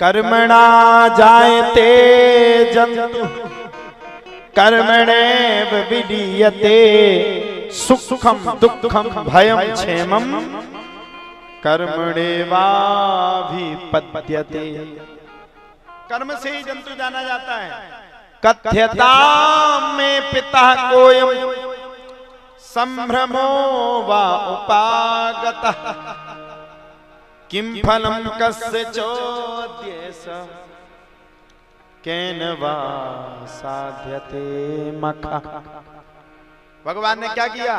कर्मणा जायते जन्तु कर्मणेव विलीयते सुखम दुखम भयम क्षेमम कर्मणेवाभिपद्यते। कर्म से ही जंतु जाना जाता है। कथ्यता में पिता कोयम संभ्रमो वा उपागतः किम फलम कस्य चोद्येश केन वा साध्यते मखः। भगवान ने क्या किया?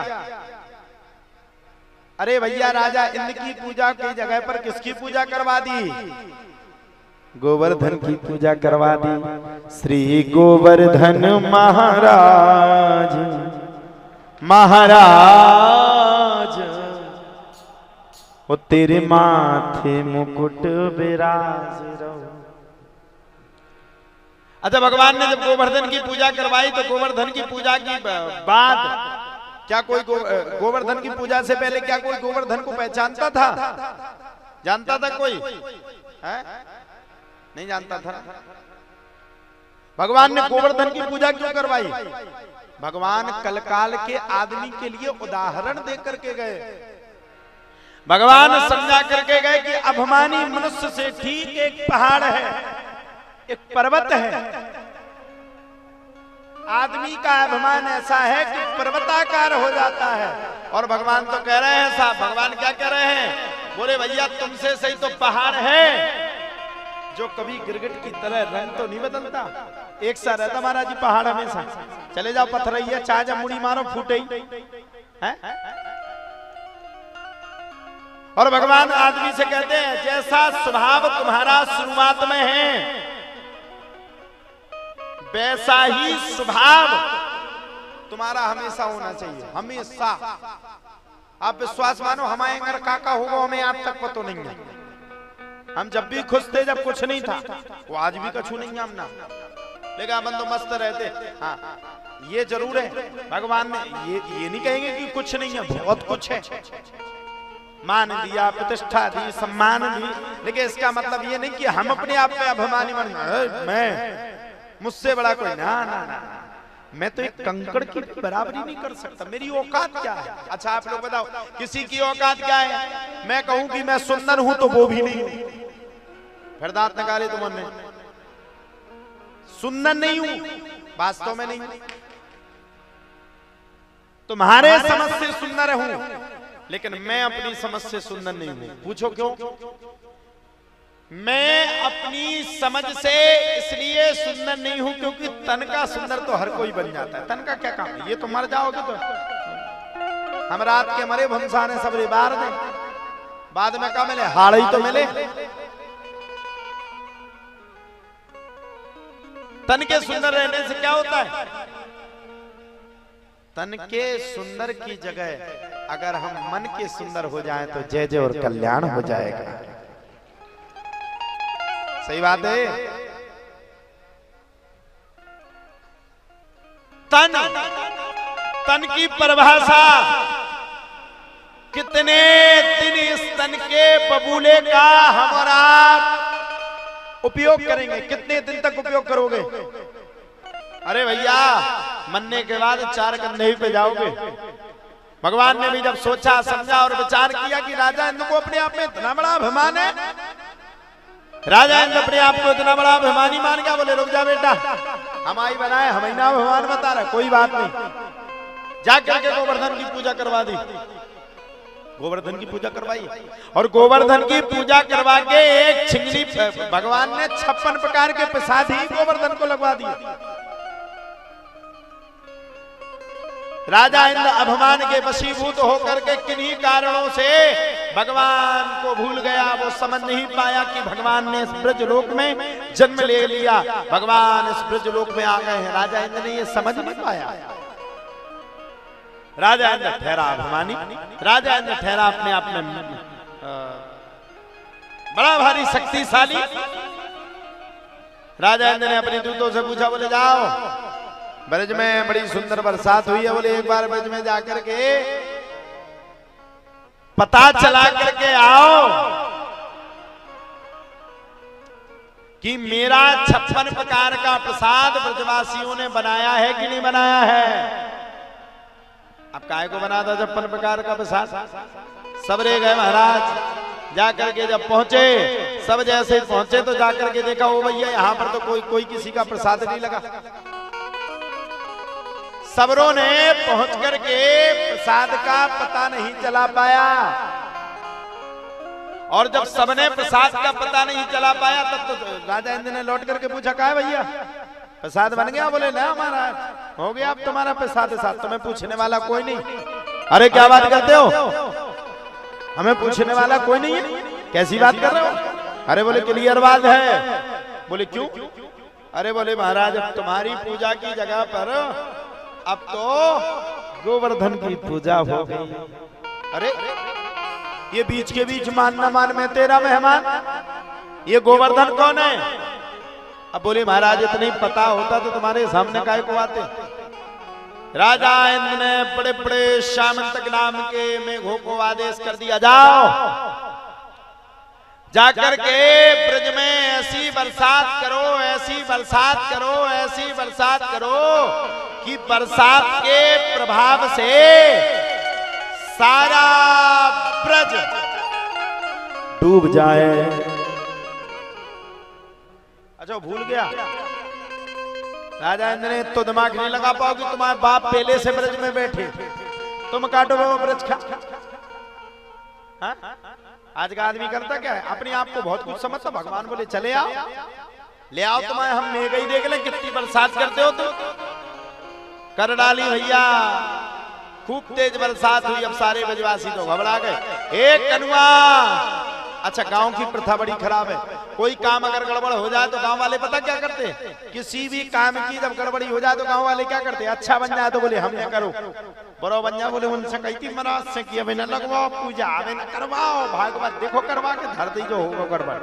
अरे भैया, राजा इंद्र की पूजा की जगह पर किसकी पूजा करवा दी? गोवर्धन की पूजा करवा दी। श्री गोवर्धन महाराज महाराज वो तेरे माथे मुकुट विराज रहो। अच्छा, भगवान ने जब गोवर्धन की पूजा करवाई तो गोवर्धन की पूजा की बाद क्या कोई गोवर्धन की पूजा से पहले क्या कोई गोवर्धन को पहचानता था? जानता था कोई? है? नहीं जानता था। भगवान ने गोवर्धन की पूजा क्यों करवाई? भगवान कलकाल के आदमी के लिए उदाहरण दे करके गए। भगवान समझा करके गए कि अभिमानी मनुष्य से ठीक एक पहाड़ है, एक पर्वत है। आदमी का अभिमान ऐसा है कि पर्वताकार हो जाता है। और भगवान तो कह रहे हैं साहब, भगवान क्या कह रहे हैं? बोले भैया, तुमसे सही तो पहाड़ है जो कभी गिरगिट की तरह रंग तो नहीं बदलता, एक सा रहता महाराज जी पहाड़ हमेशा। चले जाओ पथरैया, चाहे जब मुड़ी मारो फूटे ही है। और भगवान आदमी से कहते हैं जैसा स्वभाव तुम्हारा शुरुआत में है वैसा ही स्वभाव तुम्हारा हमेशा होना चाहिए। हमेशा आप विश्वास मानो, हमारे घर काका होगा हमें आज तक पता नहीं है। हम जब भी खुश थे जब कुछ नहीं था, वो आज भी कछु नहीं है हमना, लेकिन अपन तो मस्त रहते। हाँ, ये जरूर है भगवान ने ये नहीं कहेंगे कि कुछ नहीं है, बहुत कुछ है। मान दिया, प्रतिष्ठा दी, सम्मान दी, लेकिन इसका मतलब ये नहीं कि हम अपने आप में अभिमानी बन गए। मैं मुझसे बड़ा कोई ना ना ना, मैं तो एक कंकड़ की बराबरी नहीं कर सकता। मेरी औकात क्या है? अच्छा आप लोग बताओ, किसी की औकात क्या है? मैं कहूं कि मैं सुंदर हूं तो वो भी नहीं हूं, फिर दांत निकाले तो मन में सुंदर नहीं हूं, वास्तव में नहीं हूं। तुम्हारे समझ से सुंदर हूं, लेकिन मैं अपनी समझ से सुंदर नहीं हूं। पूछो क्यों? मैं अपनी समझ से इसलिए सुंदर नहीं हूं क्योंकि तन का सुंदर तो हर कोई बन जाता है। तन का क्या काम है? ये तो मर जाओगे तो हम रात के मरे भंसाने सब बार दे, बाद में क्या मिले? हाड़ ही तो मिले। तन के सुंदर रहने से क्या होता है? तन के सुंदर की जगह अगर हम मन के सुंदर हो जाएं तो जय जय और कल्याण हो जाएगा। सही बात है। तन की परिभाषा, कितने दिन इस तन के बबूले का हम और आप उपयोग करेंगे? कितने दिन तक उपयोग करोगे? अरे भैया, मरने के बाद 4 कंधे पे जाओगे। भगवान ने भी जब सोचा समझा और विचार किया कि राजा इंद्र को अपने आप में इतना बड़ा अभिमान है, राजा इंद्र अपने आप को इतना बड़ा अभिमानी मान गया। बोले रुक जा बेटा, हमारी बनाए, हम ना अभिमान बता रहा, कोई बात नहीं। जाकर के गोवर्धन की पूजा करवा दी। गोवर्धन की पूजा करवाई और गोवर्धन की पूजा करवा के एक छिंगली भगवान ने 56 प्रकार के प्रसाद ही गोवर्धन को लगवा दिए। राजा इंद्र अभिमान के वशीभूत होकर के किन्हीं कारणों से भगवान को भूल गया। वो समझ नहीं पाया कि भगवान ने इस ब्रजलोक में जन्म ले लिया, भगवान इस ब्रजलोक में आ गए हैं। राजा इंद्र ने ये समझ नहीं पाया। राजा इंद्र ठहरा अभिमानी, राजा इंद्र ठहरा अपने आप में बड़ा भारी शक्तिशाली। राजा इंद्र ने अपने दूतों से पूछा, बोले जाओ ब्रज में बड़ी सुंदर बरसात हुई है, बोले एक बार ब्रज में जाकर के पता चला करके आओ। कि मेरा 56 प्रकार का प्रसाद ब्रजवासियों ने बनाया है कि नहीं बनाया है। अब काहे को बना था 56 प्रकार का प्रसाद? सबरे गए महाराज, जाकर के जब पहुंचे, सब जैसे पहुंचे तो जाकर के देखा, ओ भैया यहाँ पर तो कोई किसी का प्रसाद नहीं लगा। सबरों ने पहुंच करके प्रसाद का पता नहीं चला पाया, और जब सबने प्रसाद का पता नहीं चला पाया तब तो राजा इंद्र ने लौट करके पूछा, कहा भैया प्रसाद बन गया? बोले ना महाराज, हो गया अब तुम्हारा प्रसाद। साथ तुम्हें पूछने वाला कोई नहीं। अरे क्या बात करते हो, हमें पूछने वाला कोई नहीं है, कैसी बात कर रहे हो? अरे बोले क्लियर बात है। बोले क्यों? अरे बोले महाराज अब तुम्हारी पूजा की जगह पर अब तो गोवर्धन की पूजा हो गई। अरे ये बीच के बीच मान न मान में तेरा मेहमान, ये गोवर्धन कौन है? अब बोले महाराज इतना पता होता तो तुम्हारे सामने काहे को आते। राजा इंद्र ने बड़े बड़े सामंतक नाम के मेघों को आदेश कर दिया, जाओ जाकर के ब्रज में ऐसी बरसात करो, ऐसी बरसात करो, ऐसी बरसात करो कि बरसात के प्रभाव से सारा ब्रज डूब जाए। अच्छा भूल गया राजा इंद्र ने, तो दिमाग नहीं लगा पाओगे, तुम्हारे बाप पहले से ब्रज में बैठे, तुम काटोगे वो ब्रज खा। हाँ? आज का आदमी करता क्या है, अपने आप को बहुत कुछ समझता। भगवान बोले चले आओ, ले आओ, तुम्हें हम मेघ ही देख ले कितनी बरसात करते हो तुम। कर डाली भैया, खूब तेज बरसात हुई। अब सारे ब्रजवासी तो घबरा गए। एक कनुआ, अच्छा गांव की प्रथा बड़ी खराब है, कोई काम अगर गड़बड़ हो जाए तो गांव वाले पता क्या करते, किसी भी काम की जब गड़बड़ी हो जाए तो गांव वाले क्या करते, अच्छा बन जाए तो बोले हम न करो, बड़ो बन जाए बोले उनसे कहती महाराज से कि अभी न लगवाओ पूजा, अभी न करवाओ, भागवत देखो करवा के धर दी जो होगा गड़बड़।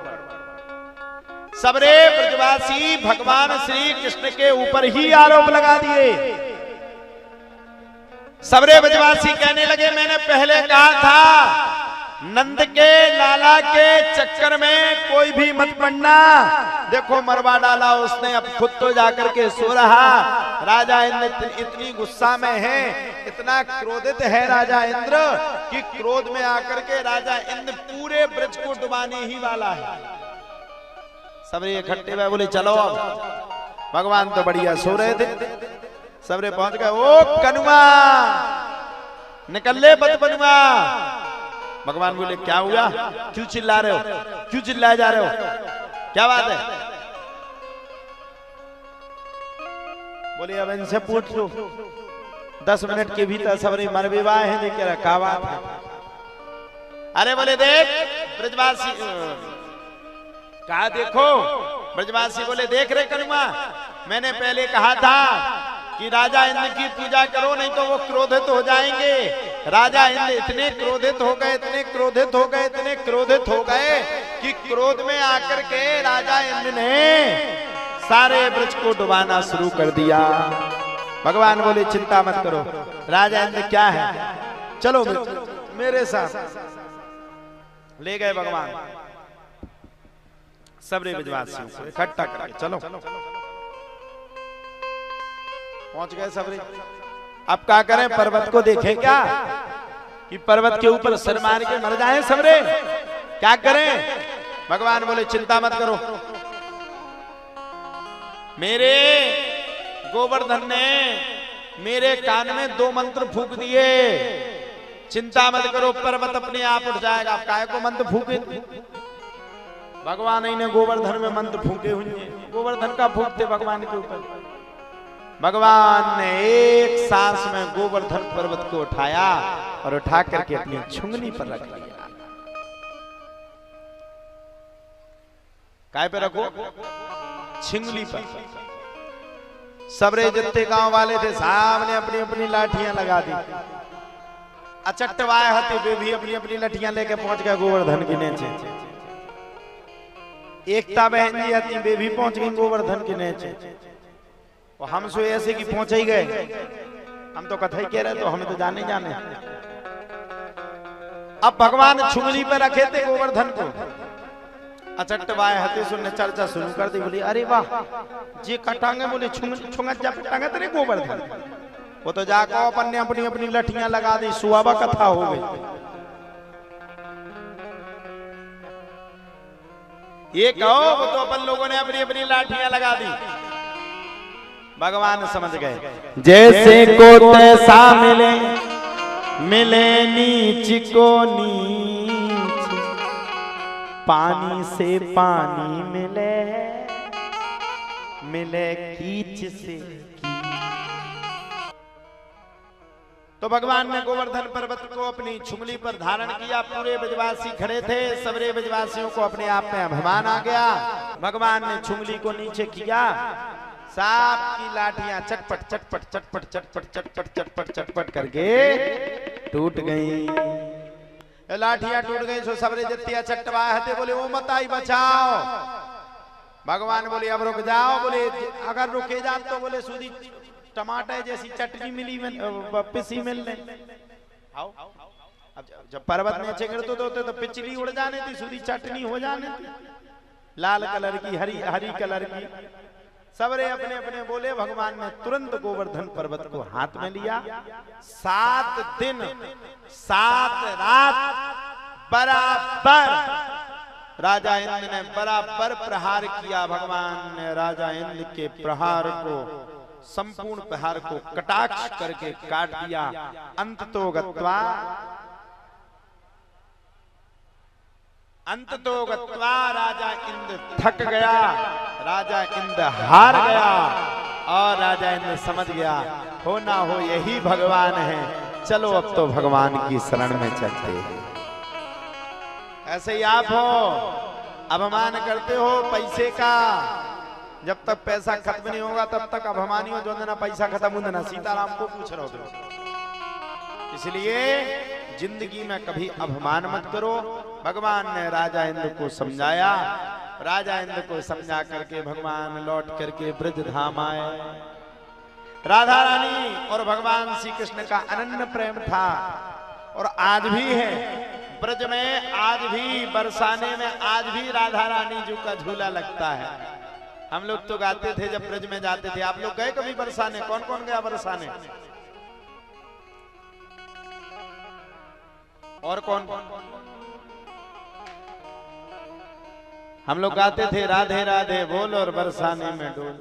सबरे ब्रजवासी भगवान श्री कृष्ण के ऊपर ही आरोप लगा दिए। सबरे ब्रजवासी कहने लगे मैंने पहले कहा था नंद के लाला के चक्कर में कोई भी मत पड़ना। देखो मरवा डाला उसने, अब खुद तो जाकर के सो रहा। राजा इंद्र इतनी गुस्सा में है, इतना क्रोधित है राजा इंद्र कि क्रोध में आकर के राजा इंद्र पूरे ब्रज को डुबाने ही वाला है। सबरे इकट्ठे में बोले चलो अब, भगवान तो बढ़िया सो रहे थे। सबरे पहुंच गए, ओ कनुआ निकल ले बद बनुआ। भगवान बोले क्या हुआ, क्यों चिल्ला रहे हो, क्यों चिल्लाए जा रहे हो, क्या बात है? बोले अब इनसे पूछ लो, 10 मिनट के भीतर सबरे मर विवाह है, देखिए रखा बात है। अरे बोले देख ब्रजवासी, कहा देखो ब्रजवासी बोले देख रहे कनुआ, मैंने पहले कहा था कि राजा इंद्र की पूजा करो नहीं तो वो क्रोधित हो जाएंगे। राजा इंद्र इतने क्रोधित हो गए, इतने क्रोधित हो गए, इतने क्रोधित हो गए कि क्रोध में आकर के राजा इंद्र ने सारे ब्रज को डुबाना शुरू कर दिया। भगवान बोले चिंता मत करो। राजा इंद्र क्या है, चलो मेरे साथ। ले गए भगवान सबरे ब्रजवासियों को इकट्ठा करके, चलो पहुंच गए सबरे। अब क्या करें, पर्वत को देखें क्या कि पर्वत के ऊपर सिर मार के मर जाएं सबरे, क्या करें? भगवान बोले चिंता मत करो, मेरे गोवर्धन ने मेरे कान में 2 मंत्र फूंक दिए, चिंता मत करो पर्वत अपने आप उठ जाएगा। आप काहे को मंत्र फूके? भगवान ही ने गोवर्धन में मंत्र फूके हुए हैं, गोवर्धन का फूकते भगवान के ऊपर। भगवान ने एक सांस में गोवर्धन पर्वत को उठाया और उठा करके अपनी छुंगली पर रख लिया। काय पे रखो? छिंगली पर। सबरे जितने गांव वाले थे सामने अपनी अपनी लाठियां लगा दी। अचट्टवाए हते वे भी अपनी अपनी लाठियां लेके पहुंच गए गोवर्धन के नीचे। एकता बहन जी आती, वे भी पहुंच गई गोवर्धन के नीचे। और हम सो ऐसे कि पहुंच ही गए, हम तो कथा ही कह रहे तो हमें तो जाने जाने। अब भगवान छुंगली पे रखे थे गोवर्धन को, अचट बाय हते सुनने चर्चा शुरू कर दी। बोली अरे वाह जे कटांगे बोले छुंगा जा टांगे तेरे गोवर्धन। वो तो जाको अपन ने अपनी अपनी लठियां लगा दी, सुहावा कथा हो गई। ये कहो वो तो अपन लोगों ने अपनी अपनी लाठियां लगा दी। भगवान समझ गए जैसे को तैसा मिले, मिले नीच को नीच, पानी से पानी मिले, मिले कीच से कीच। तो भगवान ने गोवर्धन पर्वत को अपनी छुमली पर धारण किया। पूरे ब्रजवासी खड़े थे, सबरे ब्रजवासियों को अपने आप में अभिमान आ गया। भगवान ने छुमली को नीचे किया, सांप की लाठियां चटपट चटपट चटपट चटपट चटपट चटपट चटपट करके टूट गई। लाठियां टूट गई। सो सबरे जत्तिया चट्टवा हते बोले ओ मत आई बचाओ। भगवान बोले अब रुक जाओ। बोले अगर रुके जा तो बोले सूदी टमाटर जैसी चटनी मिली पिसी मिलने। आओ अब जब पर्वत में चिंगड़ते तो पिचली उड़ जाने थी, सूदी चटनी हो जाने थी, लाल कलर की हरी कलर की। सबरे अपने अपने बोले। भगवान ने तुरंत गोवर्धन पर्वत को हाथ में लिया। 7 दिन 7 रात बराबर राजा इंद्र ने बराबर प्रहार किया। भगवान ने राजा इंद्र के प्रहार को, संपूर्ण प्रहार को कटाक्ष करके काट दिया। अंततो गत्वा राजा इंद्र थक गया, राजा इंद्र हार गया और राजा इंद्र समझ गया हो ना हो यही भगवान है, चलो अब तो भगवान की शरण में चलते हैं। ऐसे ही आप हो, अभिमान करते हो पैसे का, जब तक पैसा खत्म नहीं होगा तब तक अभिमानी हो। जो ना पैसा खत्म होना, सीताराम को पूछ रहे हो। इसलिए जिंदगी में कभी अभिमान मत करो। भगवान ने राजा इंद्र को समझाया। राजा इंद्र को समझा करके भगवान लौट करके ब्रज धाम आए। राधा रानी और भगवान श्री कृष्ण का अनन्य प्रेम था और आज भी है। ब्रज में आज भी, बरसाने में आज भी राधा रानी जी का झूला लगता है। हम लोग तो गाते थे जब ब्रज में जाते थे। आप लोग गए कभी बरसाने? कौन कौन गया बरसाने? और कौन? हम लोग गाते थे राधे राधे बोल और बरसाने में डोल।